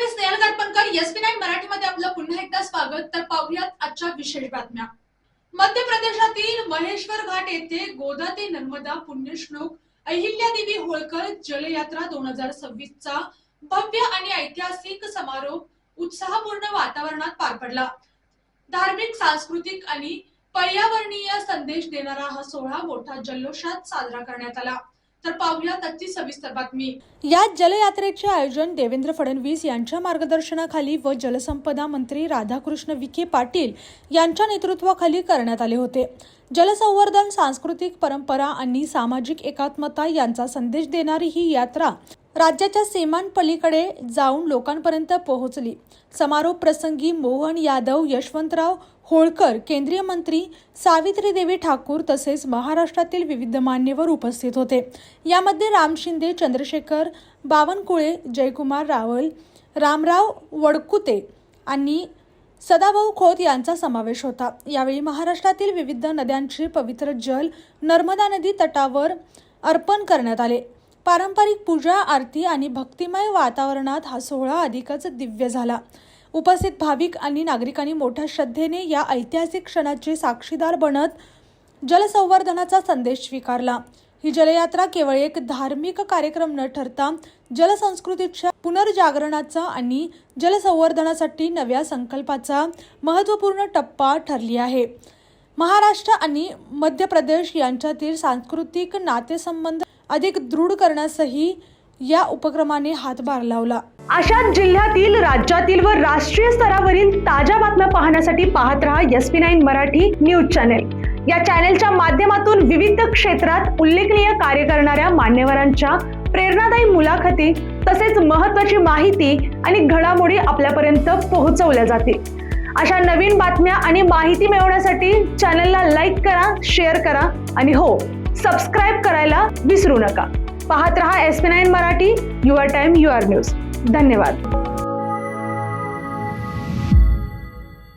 मी Snehal कारपणकर, SP9 मराठीमध्ये आपलं पुन्हा एकदा स्वागत. तर पाहूयात आजच्या विशेष बातम्या. मध्य प्रदेशातील महेश्वर घाट येथे गोदा ते नर्मदा पुण्यश्लोक अहिल्यादेवी होळकर जलयात्रा 2026 चा भव्य आणि ऐतिहासिक समारोप उत्साहपूर्ण वातावरणात पार पडला. धार्मिक, सांस्कृतिक आणि पर्यावरणीय संदेश देणारा हा सोहळा मोठ्या जल्लोषात साजरा करण्यात आला. तर पाहूयात आजची सविस्तर बातमी. या जलयात्रेचे आयोजन देवेंद्र फडणवीस यांच्या मार्गदर्शनाखाली व जलसंपदा मंत्री राधाकृष्ण विखे पाटील यांच्या नेतृत्वाखाली करण्यात आले होते. जलसंवर्धन, सांस्कृतिक परंपरा आणि सामाजिक एकात्मता यांचा संदेश देणारी ही यात्रा राज्याच्या सीमांपलीकडे जाऊन लोकांपर्यंत पोहोचली. समारोप प्रसंगी मोहन यादव, यशवंतराव होळकर, केंद्रीय मंत्री सावित्रीदेवी ठाकूर तसेच महाराष्ट्रातील विविध मान्यवर उपस्थित होते. यामध्ये राम शिंदे, चंद्रशेखर बावनकुळे, जयकुमार रावल, रामराव वडकुते आणि सदाभाऊ खोत यांचा समावेश होता. यावेळी महाराष्ट्रातील विविध नद्यांचे पवित्र जल नर्मदा नदी तटावर अर्पण करण्यात आले. पारंपरिक पूजा, आरती आणि भक्तिमय वातावरणात हा सोहळा अधिकच दिव्य झाला. उपस्थित भाविक आणि नागरिकांनी मोठ्या श्रद्धेने या ऐतिहासिक क्षणाचे साक्षीदार बनत जलसंवर्धनाचा संदेश स्वीकारला. ही जलयात्रा केवळ एक धार्मिक कार्यक्रम न ठरता जलसंस्कृतीच्या पुनर्जागरणाचा आणि जलसंवर्धनासाठी नव्या संकल्पाचा महत्त्वपूर्ण टप्पा ठरली आहे. महाराष्ट्र आणि मध्य प्रदेश यांच्यातील सांस्कृतिक नातेसंबंध अधिक दृढ करण्यासही या उपक्रमाने हातभार लावला. अशाच जिल्ह्यातील, राज्यातील व राष्ट्रीय स्तरावरील ताज्या बातम्या पाहण्यासाठी पाहत रहा SP9 मराठी न्यूज चॅनेल. या चॅनेलच्या माध्यमातून विविध क्षेत्रात उल्लेखनीय कार्य करणाऱ्या मान्यवरांच्या प्रेरणादायी मुलाखती तसेच महत्त्वाची माहिती आणि घडामोडी आपल्यापर्यंत पोहोचवल्या जातील. अशा नवीन बातम्या आणि माहिती मिळवण्यासाठी चॅनलला लाईक करा, शेअर करा आणि हो, सबस्क्राईब करायला विसरू नका. पाहत रहा SP9 Marathi, your time your news. धन्यवाद.